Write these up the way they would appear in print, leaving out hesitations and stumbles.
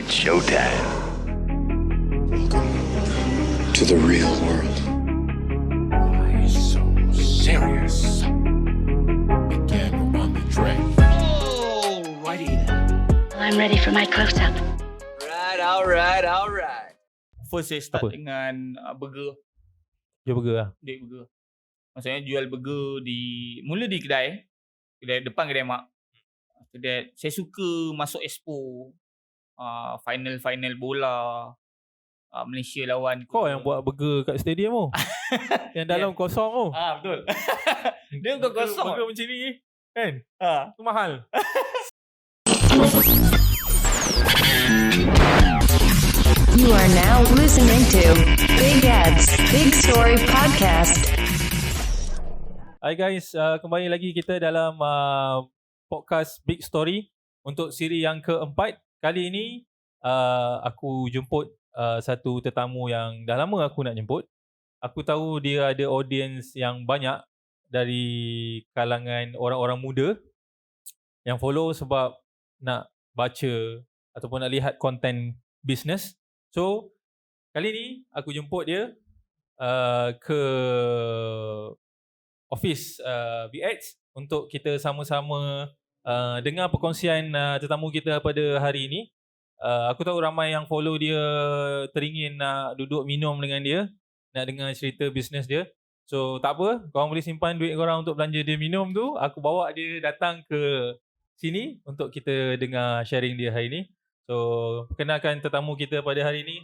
It's showtime. Welcome to the real world. Why so serious? Again on the track. Alrighty then. I'm ready for my close-up. Alright. First saya start Apa? dengan burger. Jual burger lah. Dia burger. Maksudnya jual burger mula di kedai depan kedai mak. After that, saya suka masuk expo. Final bola. Malaysia lawan. Kau yang buat burger kat stadium tu. Yang dalam kosong tu. Betul. Dia bukan kosong. Burger macam ni kan? Tu mahal. You are now listening to Big Ed's Big Story Podcast. Hai guys, kembali lagi kita dalam podcast Big Story untuk siri yang keempat. Kali ini aku jemput satu tetamu yang dah lama aku nak jemput. Aku tahu dia ada audience yang banyak dari kalangan orang-orang muda yang follow sebab nak baca ataupun nak lihat konten bisnes. So, kali ni aku jemput dia ke office BX untuk kita sama-sama dengar perkongsian tetamu kita pada hari ini. Aku tahu ramai yang follow dia teringin nak duduk minum dengan dia, nak dengar cerita bisnes dia. So tak apa, korang boleh simpan duit korang untuk belanja dia minum tu. Aku bawa dia datang ke sini untuk kita dengar sharing dia hari ni. So perkenalkan tetamu kita pada hari ni,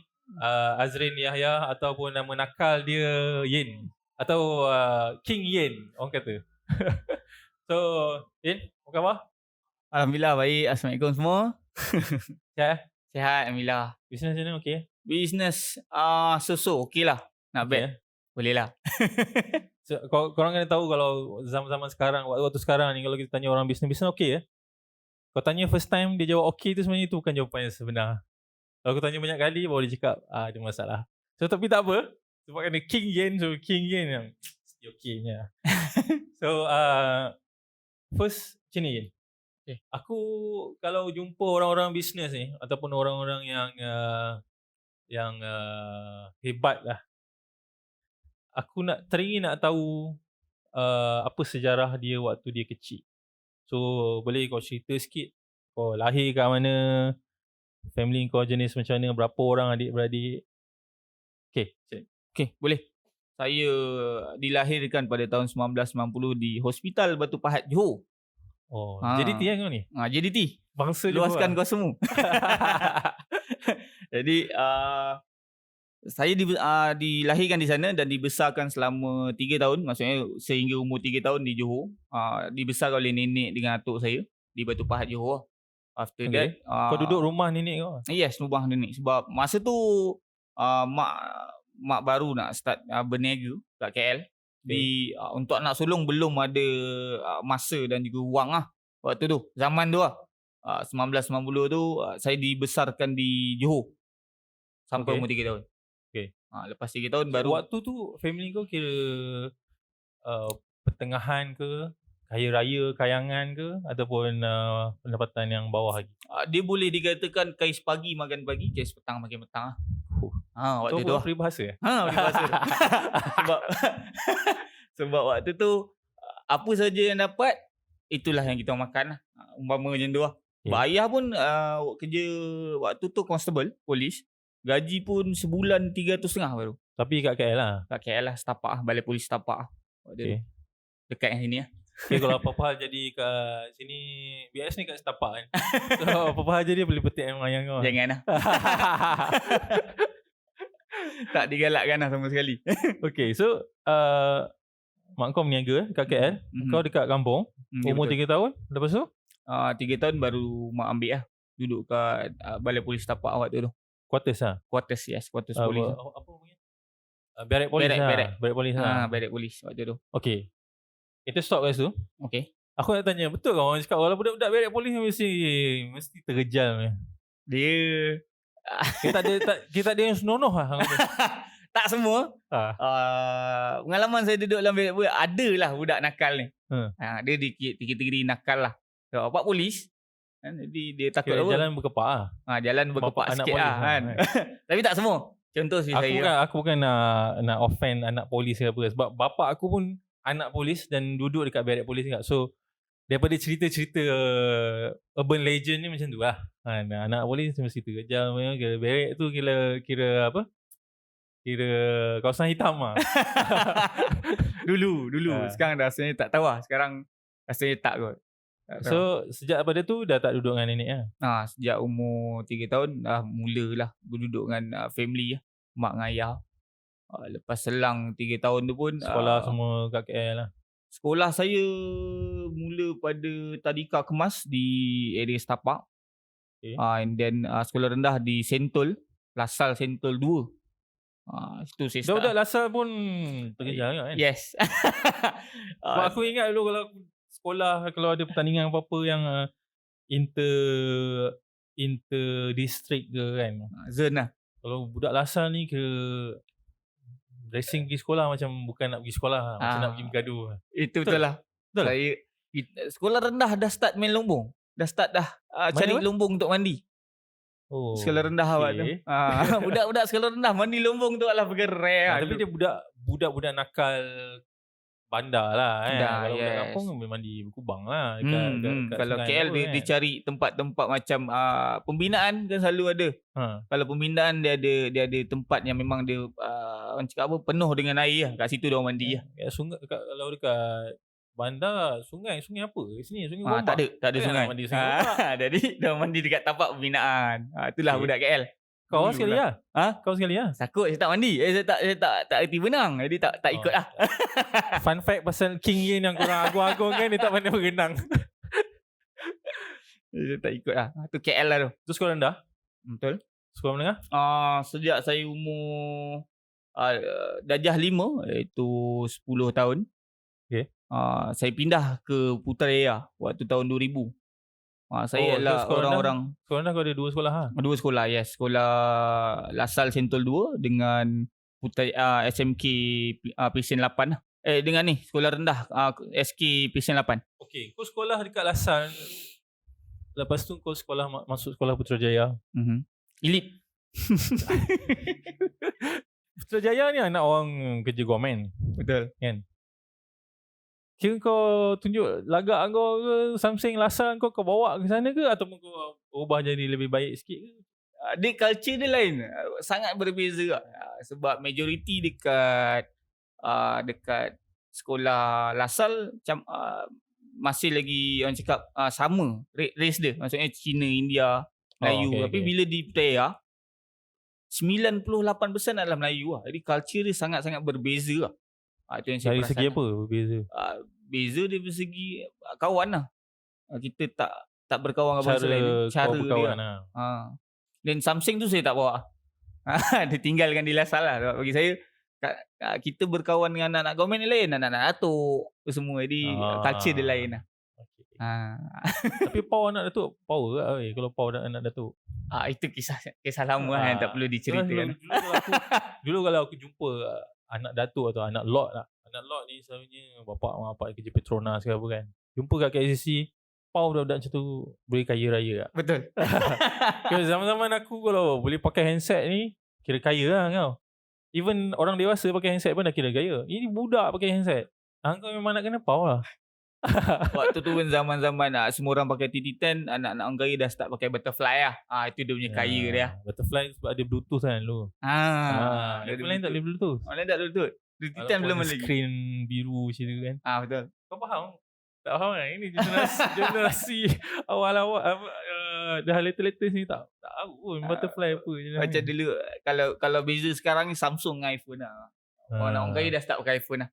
Azrin Yahya ataupun nama nakal dia Yin atau King Yin orang kata. So Yin, apa khabar? Alhamdulillah baik. Assalamualaikum semua. Sihat? Sihat Alhamdulillah. Bisnes macam mana okey? Business so-so okey lah. Nak bet. Okay. Boleh lah. So, korang kena tahu kalau zaman-zaman sekarang, waktu sekarang ni kalau kita tanya orang bisnes okey ya? Kau tanya first time dia jawab okey tu sebenarnya tu bukan jawapan yang sebenar. Kalau aku tanya banyak kali baru dia cakap ada masalah. So tapi tak apa. Sebab kena King Yen, so King Yen yang okeynya. So first macam ni Yen. Okay. Aku kalau jumpa orang-orang bisnes ni ataupun orang-orang yang hebat lah, aku teringin nak tahu apa sejarah dia waktu dia kecil. So boleh kau cerita sikit kau lahir kat mana, family kau jenis macam mana, berapa orang adik-beradik? Okey, boleh. Saya dilahirkan pada tahun 1990 di Hospital Batu Pahat, Johor. Oh, JDT kan kau ni? JDT. Bangsa Johor. Luaskan kau semua. Jadi saya dilahirkan di sana dan dibesarkan selama 3 tahun. Maksudnya sehingga umur 3 tahun di Johor. Dibesarkan oleh nenek dengan atuk saya di Batu Pahat, Johor. After that kau duduk rumah nenek kau? Yes, rumah nenek. Sebab masa tu mak baru nak start berniaga kat KL. Untuk anak sulung belum ada masa dan juga wang lah. Waktu tu, zaman tu lah. 1990 tu saya dibesarkan di Johor sampai umur 3 tahun. Okay. Lepas 3 tahun baru. Waktu tu family kau kira pertengahan ke, kaya raya, kayangan ke, ataupun pendapatan yang bawah lagi? Dia boleh dikatakan kais pagi makan pagi, kais petang makan petang lah. Waktu tu peribahasa? Peribahasa. sebab waktu tu apa saja yang dapat itulah yang kita makan lah. Umpama macam tu lah. Ayah pun kerja waktu tu constable, polis. Gaji pun sebulan 350 baru. Tapi kat KL lah? Kat KL lah, setapak lah. Balai Polis setapak lah. Dekat yang sini lah. Okay, kalau apa-apa hal jadi kat sini, BS ni kat setapak kan. So apa-apa hal jadi boleh petik ayam kau. Jangan lah. Tak digalakkan lah sama sekali. Okay, so mak kau berniaga kat KL. Kau dekat kampung. Umur 3 tahun. Lepas tu? 3 tahun baru mak ambil lah. Duduk kat Balai Polis setapak waktu tu. Quarters lah? Quarters, yes. Quarters polis. Apa namanya? Barrack polis lah. Barrack polis lah. Barrack polis waktu tu. Okay. Kita stop kat situ. Okay. Aku nak tanya, betul kau orang cakap kalau budak-budak barrack polis mesti terkejal. Dia kita ada yang senonoh lah. Tak semua. Pengalaman saya duduk dalam barrack polis, ada lah budak nakal ni. Dia di kategori nakal lah. So, Pak Polis kan. Jadi dia takut Kira apa? jalan berkepak lah. Jalan berkepak anak sikit polis, lah kan. Tapi tak semua. Contoh Aku bukan nak offend anak polis ke apa. Sebab bapak aku pun anak polis dan duduk dekat barek polis juga. So daripada cerita-cerita urban legend ni macam tu lah. Anak polis mesti cerita kejam. Kira barek tu kira apa? Kira kawasan hitam lah. dulu. Sekarang dah rasanya tak tahu lah. Sekarang rasanya tak kot. Tak tahu. So sejak daripada tu dah tak duduk dengan nenek lah. Sejak umur 3 tahun dah mulalah berduduk dengan family lah. Mak dengan ayah. Lepas selang 3 tahun tu pun Sekolah semua kat KL lah. Sekolah saya mula pada Tadika Kemas di area Setapak. Okay. And then sekolah rendah di Sentol, Lasal Sentol 2. Itu saya start. Budak Lasal pun terkejar kan? Yes. Sebab aku ingat dulu kalau sekolah, kalau ada pertandingan apa-apa yang inter district ke kan. Zone lah. Kalau budak Lasal ni ke racing pergi sekolah macam bukan nak pergi sekolah, macam nak pergi bergaduh. Itu betul lah. Betul. Sekolah rendah dah start main lumbung. Dah start cari lumbung untuk mandi. Oh. Sekolah rendah awak tu. Budak-budak sekolah rendah mandi lumbung tu adalah perkara rare lah. Tapi dia budak-budak nakal bandar lah kan. Kalau budak yes. kampung mandi berkubang lah. Kalau KL dia cari tempat-tempat macam pembinaan kan selalu ada. Kalau pembinaan dia ada tempat yang memang dia orang cakap apa, penuh dengan air lah. Kat situ dia orang mandi lah. Sungai, kalau dekat bandar, sungai apa? Sini sungai Gombak. Tak ada sungai. Mandi sungai Gombak. Jadi dia mandi dekat tapak pembinaan. Itulah budak KL. Kau sekali lah. Kau sekali lah. Takut saya tak mandi. Saya tak erti benang. Jadi tak ikut lah. Fun fact pasal King Yin yang korang agung-agung kan, dia tak pandai berenang. Saya tak ikut lah. Itu KL lah tu. Tu sekolah rendah? Betul. Sekolah menengah? Sejak saya umur darjah 5, iaitu 10 tahun. Okay. Saya pindah ke Putrajaya waktu tahun 2000. Saya adalah orang-orang. Sekolah rendah kau ada 2 sekolah ha? 2 sekolah, yes. Sekolah Lasal Sentol 2 dengan SMK Pisen 8 lah. Dengan ni sekolah rendah SK Pisen 8. Okay, kau sekolah dekat Lasal. Lepas tu kau masuk sekolah Putrajaya. Elite. Putrajaya ni anak orang kerja government. Betul. Kan? Kira kau tunjuk lagak kau ke something Lasal kau bawa ke sana ke, ataupun kau ubah jadi lebih baik sikit ke? Dia culture dia lain. Sangat berbeza lah. Sebab majoriti dekat sekolah Lasal macam masih lagi orang cakap sama race dia. Maksudnya Cina, India, Melayu. Tapi bila di Putrajaya 98% adalah Melayu lah. Jadi culture dia sangat-sangat berbeza lah. Itu yang saya dari perasan segi lah. apa beza? Beza dia dari segi kawan lah. Kita tak berkawan dengan bangsa lain. Cara dia lah. Dan something tu saya tak bawa. Dia tinggalkan di Lasal lah. Sebab bagi saya kita berkawan dengan anak-anak government ni lain, anak-anak datuk semua. Jadi culture dia lain lah. Tapi power anak datuk power lah kalau power anak datuk. Itu kisah lama kan, tak perlu diceritakan. Dulu kalau aku jumpa anak datuk atau anak lot lah. Anak lot ni selalunya bapak kerja Petronas ke apa kan. Jumpa kat KLCC, power budak-budak macam tu boleh kaya raya lah. Betul. Kalau zaman-zaman aku kalau boleh pakai handset ni, kira kaya lah kau. Even orang dewasa pakai handset pun dah kira kaya. Ini budak pakai handset. Kau memang nak kena power lah. Waktu tu pun zaman-zaman semua orang pakai TT10, anak-anak orang kaya dah start pakai butterfly lah. Itu dia punya kaya dia. Butterfly sebab ada Bluetooth kan dulu. Yang lain tak boleh Bluetooth. Lain tak boleh Bluetooth. TT10 belum lagi. Screen biru macam tu kan. Betul. Kau faham? Tak faham kan? Ini generasi awal-awal dah latest ni tak tahu pun butterfly apa je. Macam dulu kalau beza sekarang ni Samsung dengan iPhone lah. Orang kaya dah start pakai iPhone lah.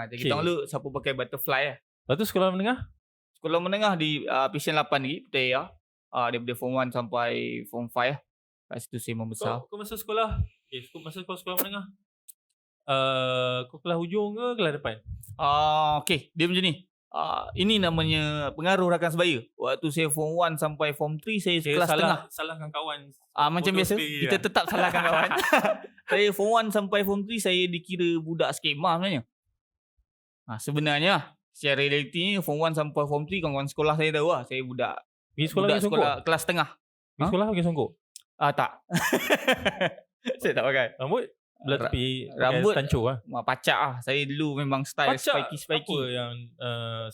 Jadi kita dulu siapa pakai butterfly lah. Lepas tu sekolah menengah? Sekolah menengah di Pisen 8 lagi, Putrajaya. Daripada form 1 sampai form 5 lah. Kat situ saya membesar. Kau masuk sekolah? Masa kau sekolah menengah? Kau kelas hujung ke kelas depan? Okay, dia macam ni. Ini namanya pengaruh rakan sebaya. Waktu saya form 1 sampai form 3 saya kelas tengah. Salahkan kawan. Macam biasa kita tetap salahkan kawan. Saya form 1 sampai form 3 saya dikira budak skema sebenarnya. Sebenarnya secara realiti ni form 1 sampai form 3 kawan-kawan sekolah saya tahu lah saya budak Pergi sekolah budak pakai songkok? sekolah kelas tengah. Pergi sekolah pakai songkok? Tak. Saya tak pakai. Rambut? Belah Ra- tepi rambut- tancur lah. Pacak lah. Saya dulu memang style Pacak? spiky. Apa yang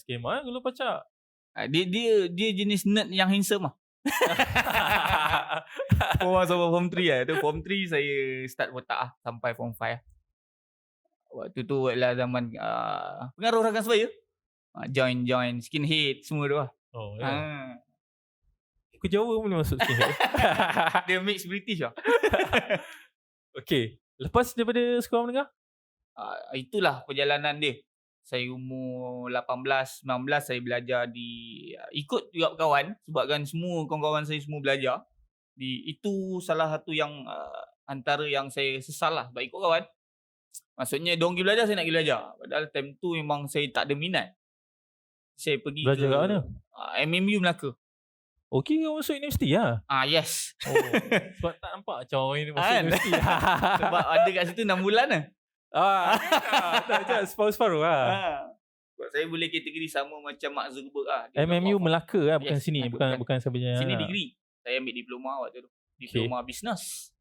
skema kalau pacak? Dia jenis nerd yang handsome lah. Sampai form 3 lah. Tu form 3 saya start botak lah. Sampai form 5 lah. Waktu tu adalah zaman pengaruh rakan sebaya. Join skinhead semua tu lah. Oh ya. Aku Jawa boleh masuk sini. Dia mix British lah. Okay. Lepas daripada sekolah menengah? Itulah perjalanan dia. Saya umur 18, 19 saya belajar ikut juga kawan sebabkan semua kawan-kawan saya semua belajar. Itu salah satu yang antara yang saya sesal lah sebab ikut kawan. Maksudnya diorang pergi belajar, saya nak pergi belajar. Padahal time tu memang saya tak ada minat. Saya pergi Belajar kat mana? MMU Melaka. Okay, kau masuk universiti lah? Yes. Oh, sebab tak nampak macam orang ini masuk Kan? universiti. Sebab ada kat situ 6 bulan lah. Tak je, separuh-separuh lah. Sebab saya boleh kategori sama macam Mark Zuckerberg lah. MMU Melaka lah, bukan Yes, sini. Melaka, Bukan sebenarnya. Sini degree. Saya ambil diploma waktu tu. Diploma business.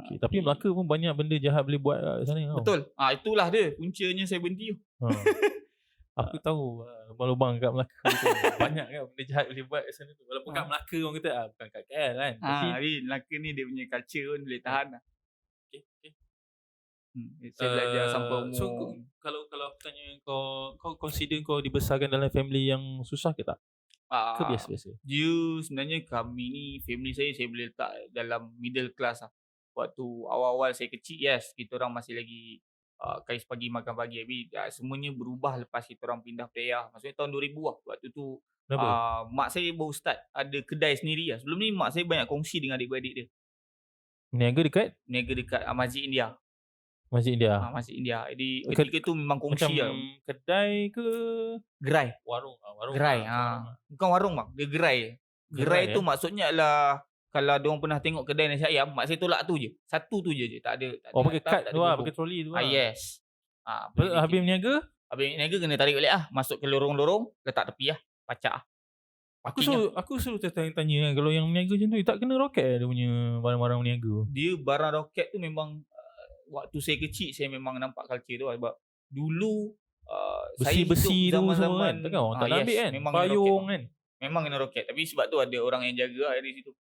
Okay, tapi Melaka pun banyak benda jahat boleh buat kat sana. Betul. Itulah dia. Puncanya saya berhenti tu. Aku tahu lubang-lubang kat Melaka tu. Banyak kan benda jahat boleh buat kat sana tu. Walaupun kat Melaka orang kata bukan kat KL kan. Tapi Melaka ni dia punya culture pun boleh tahan lah. Okay. Saya belajar sampai umur. So kalau aku tanya kau consider kau dibesarkan dalam family yang susah ke tak? Ke biasa-biasa? Dia sebenarnya kami ni, family saya boleh letak dalam middle class lah. Waktu awal-awal saya kecil, yes, kita orang masih lagi kais pagi makan pagi. Tapi semuanya berubah lepas kita orang pindah Playah. Maksudnya tahun 2000 lah. Waktu tu mak saya baru start ada kedai sendiri lah. Sebelum ni mak saya banyak kongsi dengan adik-beradik dia. Niaga dekat Masjid India. Masjid India. Masjid India. Jadi ketika tu memang kongsi macam lah. kedai ke Gerai. warung? Gerai. Bukan warung bang. Dia gerai. Gerai tu maksudnya adalah kalau diorang pernah tengok kedai nasi ayam, mak saya tolak tu je. Satu tu je. Tak ada. Pakai kad tu lah. Pakai troli tu lah. Yes. Habis berniaga? Habis niaga kena tarik balik lah. Masuk ke lorong-lorong. Letak tepi lah. Pacak lah. Aku selalu tanya kan, kalau yang berniaga macam tu, tak kena roket dia punya barang-barang berniaga? Dia barang roket tu memang waktu saya kecil saya memang nampak culture tu lah. Sebab dulu besi-besi tu semua kan? Takkan orang tak nak ambil kan? Payung kan? Memang kena roket. Tapi sebab tu ada orang yang jaga lah di situ.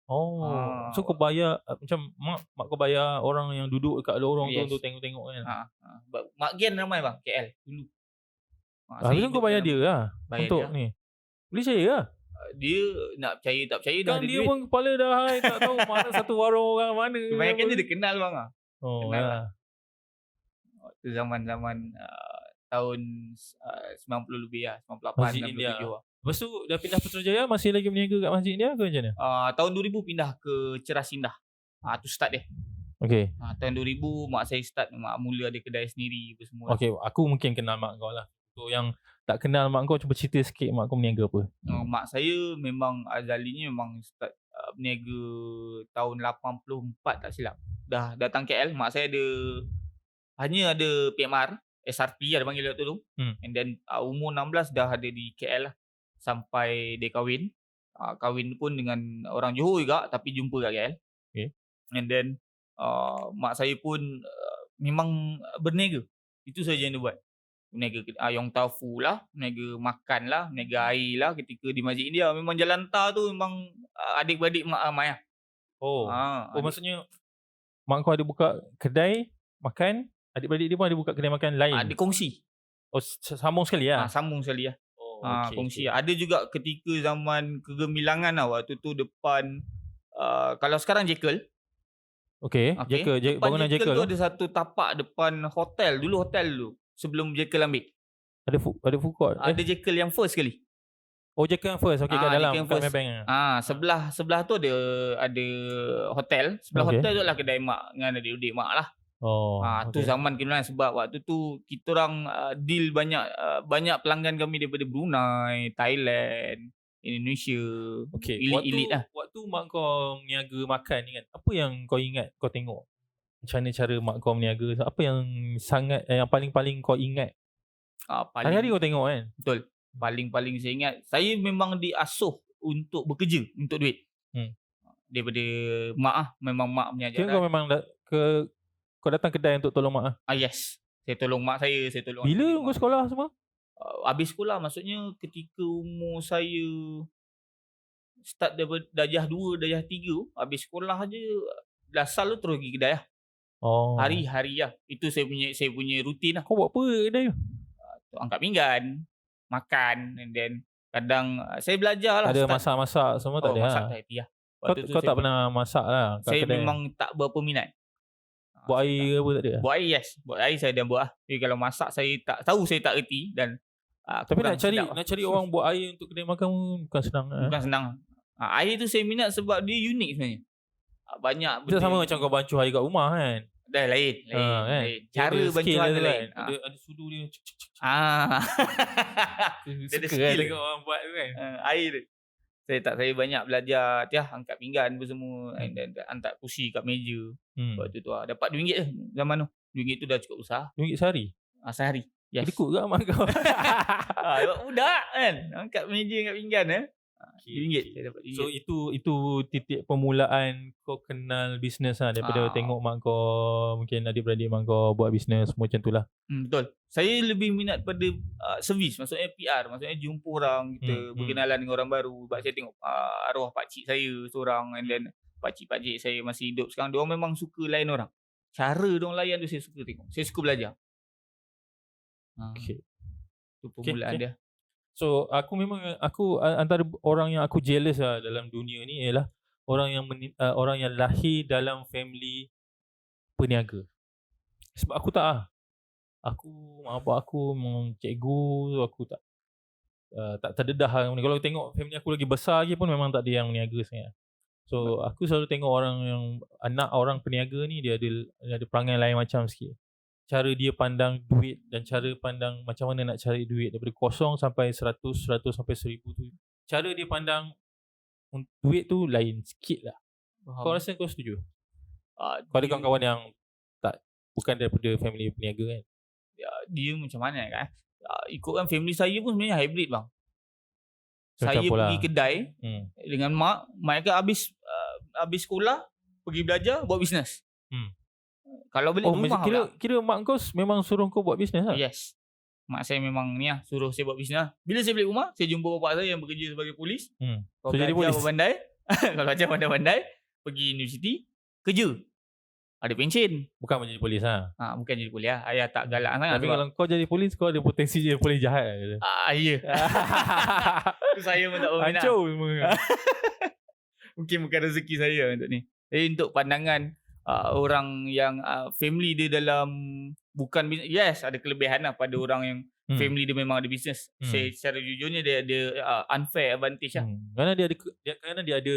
So kau bayar macam mak kau bayar orang yang duduk kat lorong tu untuk tengok-tengok kan? Mak Gen ramai bang KL dulu. Habis tu kau bayar dia lah untuk dia. ni. Boleh percaya lah. Dia nak percaya tak percaya dah Kan ada dia duit. pun kepala dah tak tahu mana satu warung orang mana. Kebanyakan dia kenal bang lah. Oh kenal ya. Waktu zaman-zaman tahun 90 lebih lah. 98, Masjid 97 India. lah. Lepas tu dah pindah Putrajaya, masih lagi berniaga kat Masjid India ke macam mana? Tahun 2000 pindah ke Ceras Indah. Tu start dia. Okay. Tahun 2000 mak saya start, mak mula ada kedai sendiri apa semua. Okay, aku mungkin kenal mak kau lah. So yang tak kenal mak kau, cuba cerita sikit mak kau berniaga apa? Mak saya memang azalinya memang start berniaga tahun 84 tak silap. Dah datang KL, mak saya hanya ada PMR, SRP ada panggil waktu tu. And then umur 16 dah ada di KL lah. Sampai dia kahwin. Kahwin pun dengan orang Johor juga tapi jumpa kat KL. Okay. And then mak saya pun memang berniaga. Itu saja yang dia buat. Berniaga ayam tofu lah, berniaga makan lah, berniaga air lah ketika di Masjid India. Memang jalan tar tu memang adik-beradik mak ramai lah. Maksudnya mak kau ada buka kedai makan, adik-beradik dia pun ada buka kedai makan lain. Ada kongsi. Sambung sekali lah. Sambung sekali lah. Okay, kongsi. Okay. Ada juga ketika zaman kegemilangan lah waktu tu depan kalau sekarang Jekyll. Okay. Jekyll, bangunan Jekyll tu ada satu tapak depan hotel. Dulu hotel dulu. Sebelum Jekyll ambil. Ada food court. Ada Jekyll yang first sekali. Oh, Jekyll yang first. Okay, kat dalam kat Maybank. Sebelah tu ada hotel. Sebelah hotel tu lah kedai mak dengan adik-adik mak lah. Tu zaman kegemilangan sebab waktu tu kita orang deal banyak pelanggan kami daripada Brunei, Thailand, Indonesia. Okay. Elit lah. Waktu mak kau niaga makan ni kan, apa yang kau ingat kau tengok? Macam mana cara mak kau berniaga? Apa yang yang paling-paling kau ingat? Hari-hari kau tengok kan? Betul. Paling-paling saya ingat, saya memang diasuh untuk bekerja, untuk duit. Daripada mak memang mak punya Kira ajaran. kau memang kau datang kedai untuk tolong mak Yes. Saya tolong mak saya tolong Bila adik kau mak. sekolah semua? Habis sekolah maksudnya ketika umur saya start daripada darjah 2, darjah 3, habis sekolah je dasar tu terus pergi kedai lah. Oh. Hari-hari lah. Itu saya punya rutin lah. Kau buat apa kedai tu? Angkat pinggan, makan, and then kadang saya belajar lah. Ada start. masak-masak semua tak ada masak lah. tak hati lah. Kau Waktu tu kau saya tak pernah masak lah kat Saya kedai? memang tak berapa minat. Buat air ke apa tak ada? Buat air, yes. Buat air saya dah buat lah. Tapi kalau masak saya tak tahu, saya tak erti. Dan Tapi kurang sedap lah. nak cari orang buat air untuk kedai makan pun bukan senang. Bukan senang. Air tu saya minat sebab dia unik sebenarnya. Banyak Itu sama macam kau bancuh air kat rumah kan? Dah lain. Kan? Lain. Cara Dia ada skill bancuhan dia tu lain. kan? Ada sudu dia. Dia ada Suka skill kan dia. tengok orang buat tu kan? Air tu. Saya banyak belajar angkat pinggan apa semua, and then hantar kursi kat meja. Waktu tu dapat RM2 je zaman tu. RM2 tu dah cukup besar. RM2 sehari? Sehari. Yes. Kedekut ke mak kau? Sebab budak kan. Angkat meja, angkat pinggan RM2 saya dapat RM2. So itu titik permulaan kau kenal bisnes lah. Daripada tengok mak kau, mungkin adik-beradik mak kau buat bisnes, semua macam tu lah. Betul. Saya lebih minat pada servis, maksudnya PR, maksudnya jumpa orang, kita berkenalan dengan orang baru. Sebab saya tengok arwah pakcik saya seorang, and then pakcik-pakcik saya masih hidup sekarang, diorang memang suka layan orang. Cara diorang layan tu saya suka tengok. Saya suka belajar. Okay. Itu permulaan dia. So aku antara orang yang aku jealous lah dalam dunia ni ialah orang yang lahir dalam family peniaga. Sebab aku tak lah. Mak bapak aku memang cikgu, aku tak terdedah lah. Kalau tengok family aku lagi besar lagi pun memang tak ada yang meniaga sangat. So aku selalu tengok orang yang anak orang peniaga ni dia ada perangai lain macam sikit. Cara dia pandang duit dan cara pandang macam mana nak cari duit daripada kosong sampai 100 sampai 1000 tu. Cara dia pandang duit tu lain sikit lah. Kau rasa kau setuju? Kau ada kawan-kawan yang bukan daripada family peniaga kan? Dia macam mana kan? Ikutkan family saya pun sebenarnya hybrid bang. Macam Saya pula. pergi kedai dengan mak kan habis sekolah pergi belajar buat bisnes. Kalau balik rumah kira mak kau memang suruh kau buat bisnes lah? Yes. Mak saya memang ni lah, suruh saya buat bisnes lah. Bila saya balik rumah, saya jumpa bapak saya yang bekerja sebagai polis. So jadi polis? Pandai. Kalau ajar pandai-pandai, pergi universiti, kerja. Ada pension. Bukan menjadi polis lah? Bukan jadi polis lah. Ayah tak galak sangat. Tapi kalau kau jadi polis, kau ada potensi jadi polis jahat lah. Ya. Saya pun tak berminat. Hancur semua. Mungkin bukan rezeki saya untuk ni. Jadi untuk pandangan orang yang family dia dalam bukan bisnes, yes ada kelebihan lah pada orang yang family dia memang ada bisnes. Saya secara jujurnya dia ada unfair advantage lah. Kerana dia ada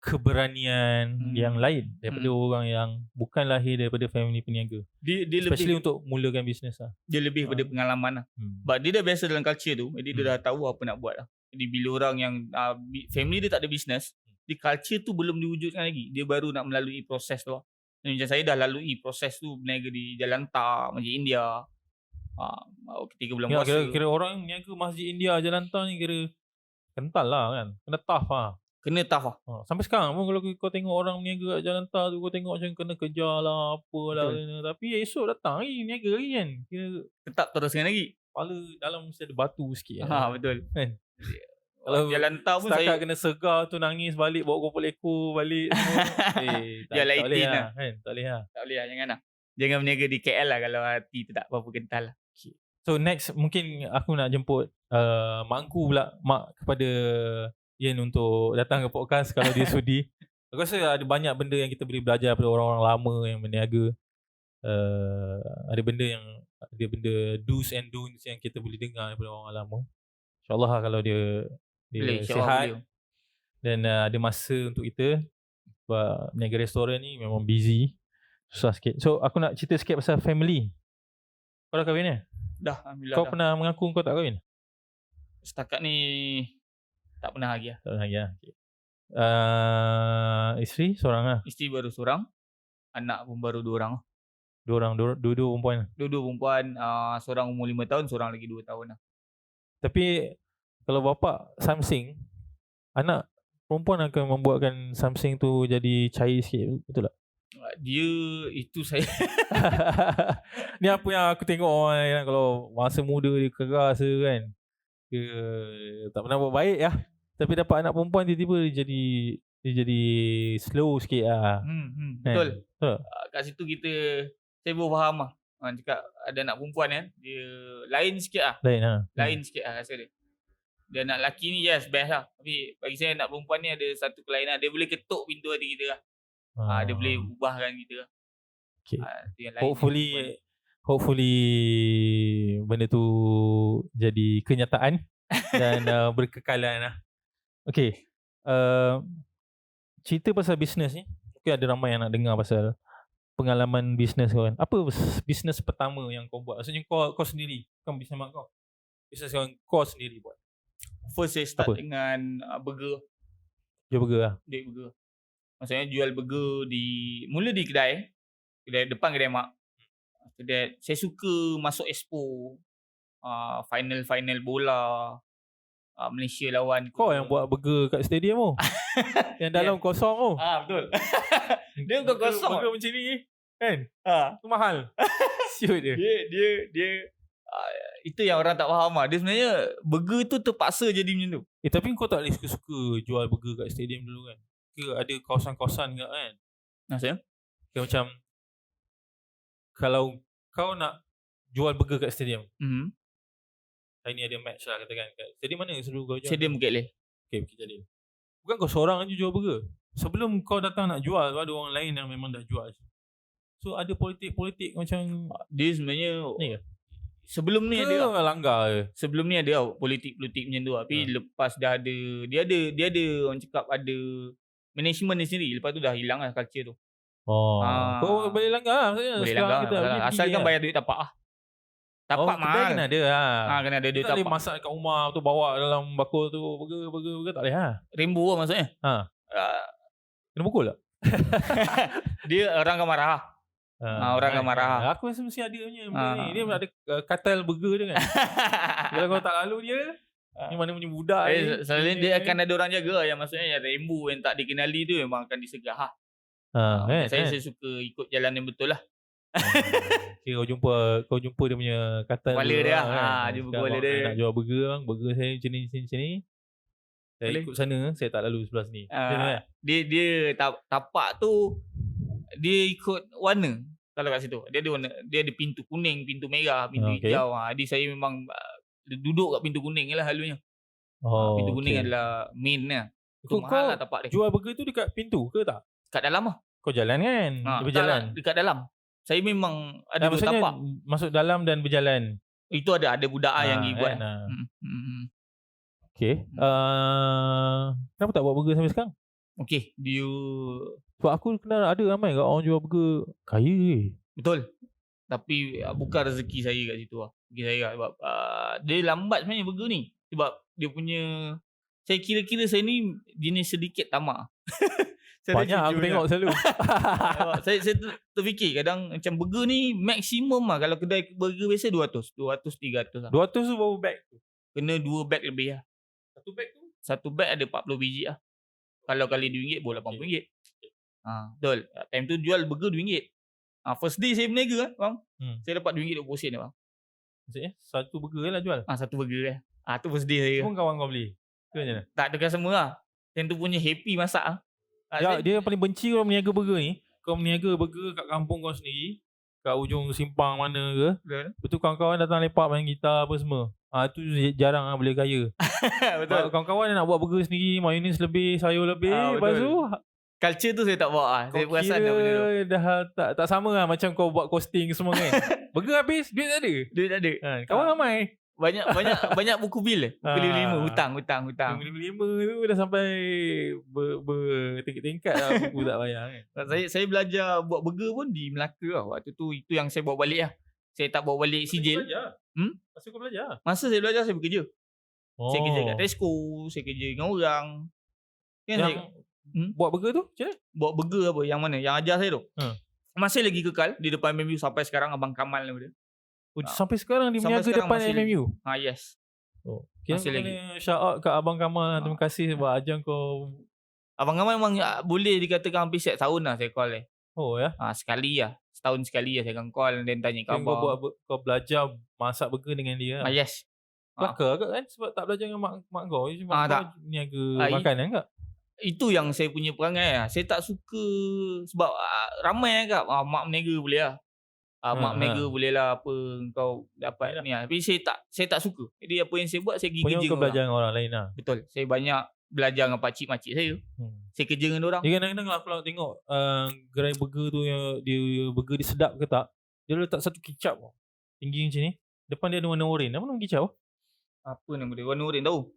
keberanian yang lain daripada orang yang bukan lahir daripada family peniaga. Dia especially lebih, untuk mulakan bisnes lah. Dia lebih pada pengalaman lah. But dia dah biasa dalam culture tu. Jadi dia dah tahu apa nak buat lah. Jadi bila orang yang family dia tak ada bisnes, di culture tu belum diwujudkan lagi. Dia baru nak melalui proses tu. Dan macam saya dah lalui proses tu berniaga di Jalan Tar, Masjid India. Ketika bulan puasa. Kira orang niaga Masjid India Jalan Tar ni kira kental lah kan. Kena tough lah. Kena tough lah. Sampai sekarang pun kalau kau tengok orang niaga kat Jalan Tar tu, kau tengok macam kena kejar lah, apalah. Tapi esok datang lagi niaga lagi kan. Kira tetap teruskan lagi. Kepala dalam mesti ada batu sikit. Betul. Kan? Kalau Jalan Tar pun setakat saya kena segar tu nangis balik bawa kumpul ekor balik semua. Dia tak boleh lah. Kan? Tak boleh lah. Tak boleh lah, jangan lah. Jangan berniaga di KL lah kalau hati tu tak apa-apa kental lah. So next mungkin aku nak jemput makku pula, mak kepada Ian untuk datang ke podcast kalau dia sudi. Aku rasa ada banyak benda yang kita boleh belajar daripada orang-orang lama yang berniaga. Ada benda do's and don'ts yang kita boleh dengar daripada orang lama. InsyaAllah lah kalau dia sihat dan ada masa untuk kita. Sebab berniaga restoran ni memang busy, susah sikit. So aku nak cerita sikit pasal family. Kau dah kahwin Dah, alhamdulillah. Kau pernah mengaku kau tak kahwin? Setakat ni tak pernah lagi lah. Tak pernah lagi lah. Isteri seorang lah? Isteri baru seorang. Anak pun baru 2 orang. Dua-dua perempuan? Dua-dua perempuan. Seorang umur 5 tahun, seorang lagi 2 tahun lah. Tapi kalau bapak Samsing, anak perempuan akan membuatkan something tu jadi cair sikit, betul tak? Dia itu saya Ni apa yang aku tengok orang kan, kalau masa muda dia keras ke kan, dia tak pernah buat baik lah, tapi dapat anak perempuan tiba-tiba dia jadi slow sikit lah. betul. Betul. Kat situ saya baru faham lah. Cakap ada anak perempuan kan, dia lain sikit lah. Lain sikit lah rasa dia. Dia anak lelaki ni yes best lah. Tapi bagi saya anak perempuan ni ada satu kelainan. Dia boleh ketuk pintu hati kita lah. Dia boleh ubahkan kita lah. Okay. Itu yang lain Hopefully benda tu jadi kenyataan dan berkekalan lah. Okay. Cerita pasal bisnes ni, mungkin ada ramai yang nak dengar pasal pengalaman bisnes kau kan. Apa bisnes pertama yang kau buat? Maksudnya kau sendiri, bukan bisnes mak kau. Bisnes yang kau sendiri buat. First saya start dengan burger. Jual burger lah. Dia burger. Maksudnya jual burger mula di kedai depan kedai mak. After that saya suka masuk expo, final bola, Malaysia lawan. Kau yang buat burger kat stadium tu. Yang dalam kosong tu. Betul. Dia bukan kosong. Burger macam ni kan. Tu mahal. Siut dia. Dia itu yang orang tak faham lah. Dia sebenarnya burger tu terpaksa jadi macam tu. Tapi kau tak boleh suka-suka jual burger kat stadium dulu kan? Ke ada kawasan-kawasan ke kan? Maksudnya? Macam kalau kau nak jual burger kat stadium, hari ni ada match lah katakan kat stadium mana selalu kau jual? Stadium Bukit Jalil. Okay, Bukit Jalil. Bukan kau seorang je jual burger. Sebelum kau datang nak jual, ada orang lain yang memang dah jual. So ada politik macam dia sebenarnya ni ke? Sebelum ni ke ada langgar ke? Sebelum ni ada politik macam tu. Tapi lepas dah ada dia ada orang cakap ada management dia sendiri. Lepas tu dah hilang lah culture tu. Kau boleh langgar lah maksudnya. Boleh langgar lah. Asalkan bayar duit tapak lah. Tapak mahal. Kena ada lah. Kena ada duit tapak. Tak boleh tapak. masak kat rumah tu, bawa dalam bakul tu burger tak boleh lah. Rainbow lah maksudnya. Kena pukul tak? Dia orang akan marah. Orang akan marah. Aku rasa mesti ada punya benda ni. Dia ada kartel burger dia kan. Kalau kau tak lalu dia, ni mana punya budak ni. Selalunya dia akan ada orang jaga. Yang maksudnya yang rainbow yang tak dikenali tu memang akan disegah. Saya suka ikut jalan yang betul lah. Kira kau jumpa dia punya kartel kepala dia lah. Jumpa kepala dia. Nak jual burger bang, burger saya macam ni. Saya ikut sana, saya tak lalu sebelah sini. Dia tapak tu dia ikut warna. Kalau kat situ dia ada warna, dia ada pintu kuning, pintu merah, pintu hijau. Jadi saya memang duduk kat pintu kuning je lah selalunya. Pintu kuning adalah main lah. Itu mahal lah tapak dia. Jual burger tu dekat pintu ke tak? Kat dalam lah. Kau jalan kan? Dia berjalan? Dekat dalam. Saya memang ada dua tapak. Masuk dalam dan berjalan. Itu ada budak yang pergi buat. Okay. Kenapa tak buat burger sampai sekarang? Okay. Sebab aku kenal ada ramai kat orang jual burger kaya. Betul. Tapi bukan rezeki saya kat situ lah. Rezeki saya sebab dia lambat sebenarnya burger ni. Sebab dia punya, saya kira saya ni jenis sedikit tamak. Banyak aku tengok selalu. Saya terfikir kadang macam burger ni maksimum lah. Kalau kedai burger biasa 200, 300 lah. 200 tu baru bag tu? Kena 2 bag lebih lah. Satu bag tu? Satu bag ada 40 biji lah. Kalau kali RM2 boleh RM80. Betul. Time tu jual burger RM2. First day saya berniaga bang. Saya dapat RM2.20 bang. Maksudnya satu burger lah jual? Satu burger lah. Tu first day saya. Semua kawan kau beli? Ke macam mana? Tak dekat semua lah. Time tu punya happy masak lah. Dia paling benci kalau berniaga burger ni. Kau berniaga burger kat kampung kau sendiri, kat ujung simpang mana ke. Betul kawan-kawan datang lepak main gitar apa semua. Itu jarang lah boleh kaya. Betul. Kawan-kawan nak buat burger sendiri, mayonis lebih, sayur lebih. Lepas tu culture tu saya tak bawa lah. Saya perasan dah benda tu. Dah tak sama lah macam kau buat costing semua kan. Burger habis, duit tak ada. Duit tak ada. Kawan ramai. Banyak buku bil. Buku 55 hutang. Buku 55 tu dah sampai bertingkat-tingkat lah buku tak bayar kan. Saya belajar buat burger pun di Melaka lah. Waktu tu itu yang saya bawa balik lah. Saya tak bawa balik sijil. Masa kau belajar? Masa saya belajar saya bekerja. Saya kerja kat Tesco, saya kerja dengan orang. Kan buat burger tu macam mana? Buat burger apa? Yang mana? Yang ajar saya tu. Masih lagi kekal di depan MMU sampai sekarang. Abang Kamal nama dia. Sampai sekarang dia berniaga depan MMU? Yes. Kita Masih lagi. kena shout out kat Abang Kamal. Terima kasih sebab ajar kau. Abang Kamal memang boleh dikatakan hampir setiap tahun lah saya call Oh ya. sekali lah. Setahun sekali lah saya akan call dan tanya Kau khabar. kau belajar masak burger dengan dia. Yes. Kelakar agak kan sebab tak belajar dengan mak kau. Mak tak. kau niaga Ah, makanan enggak? Itu yang saya punya perangai lah. Saya tak suka sebab ramai agak mak berniaga boleh lah. Mak berniaga boleh lah apa kau dapat ni lah. Tapi saya tak suka. Jadi apa yang saya buat saya pergi Punya kerja kau dengan belajar orang. dengan orang lain lah. Betul. Saya banyak belajar dengan pakcik-makcik saya. Saya kerja dengan orang. Dia kadang-kadang kalau tengok gerai burger tu yang dia burger dia sedap ke tak, dia letak satu kicap tinggi macam ni. Depan dia ada warna oranye. Apa nama kicap? Apa nama dia? Warna oren tahu.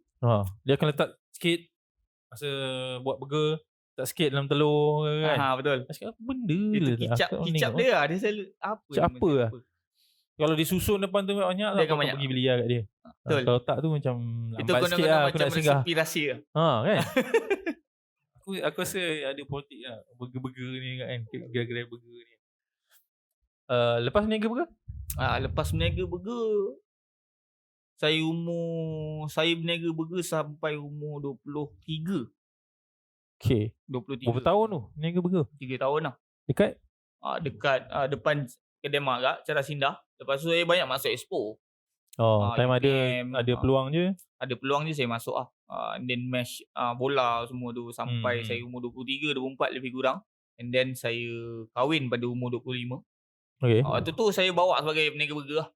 Dia akan letak sikit masa buat burger, letak sikit dalam telur kan. Betul. Saya cakap apa benda Itu lah. kicap dia lah. Dia selalu apa Kicap nama apa dia? lah? Kalau disusun depan tu banyak Dia lah, akan kau banyak. pergi beli lah kat dia. Betul. Kalau tak tu macam Itu lambat sikit lah aku macam nak singgah. resepi rahsia lah. Kan? Aku rasa ada politik lah burger-burger ni kan. Gerai-gerai burger ni. Lepas niaga burger? Lepas berniaga burger, saya berniaga burger sampai umur 23. Okay. 23. Berapa tahun tu niaga burger? 3 tahun lah. Dekat? Dekat depan kedai mak agak, Cara Sindah. Lepas tu saya banyak masuk expo. Time UPM, ada peluang je. Ada peluang je saya masuk lah. And then match bola semua tu sampai saya umur 23, 24 lebih kurang. And then saya kahwin pada umur 25. Okay. Waktu tu saya bawa sebagai peniaga burger lah.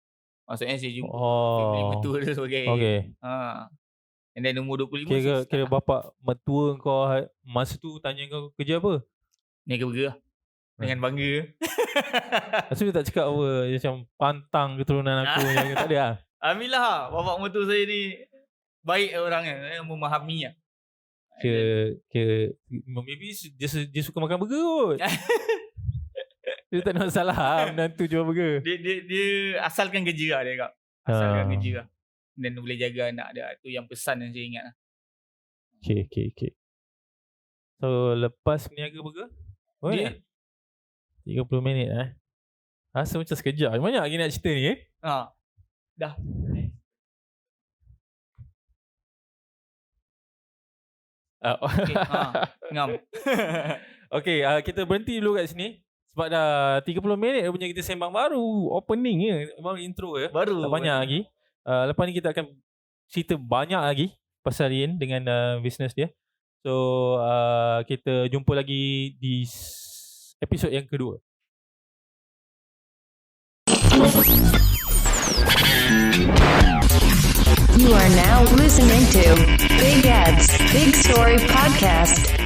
Maksudnya saya jumpa family mertua dia sebagai Okay. And then umur 25 Kira bapak mertua kau masa tu tanya kau kerja apa? peniaga burger lah. Dengan bangga. Lepas tu dia tak cakap apa macam pantang keturunan aku yang tak ada lah. Alhamdulillah bapak mertua saya ni baik orangnya, memahami lah. Kira maybe dia suka makan burger kot. Dia tak ada masalah menantu jual burger. Dia asalkan kerja lah dia kak. Asalkan kerja lah. Dan boleh jaga anak dia. Itu yang pesan yang saya ingat lah. Okay. So lepas niaga burger? Dia 30 minit rasa macam sekejap. Banyak lagi nak cerita ni dah. Okay, ngam. Okay, kita berhenti dulu kat sini. Sebab dah 30 minit punya kita sembang baru. Opening je. Baru intro je. Baru. Tak banyak lagi. Lepas ni kita akan cerita banyak lagi pasal Rian dengan bisnes dia. So, kita jumpa lagi di episod yang kedua. You are now listening to Big Ed's Big Story Podcast.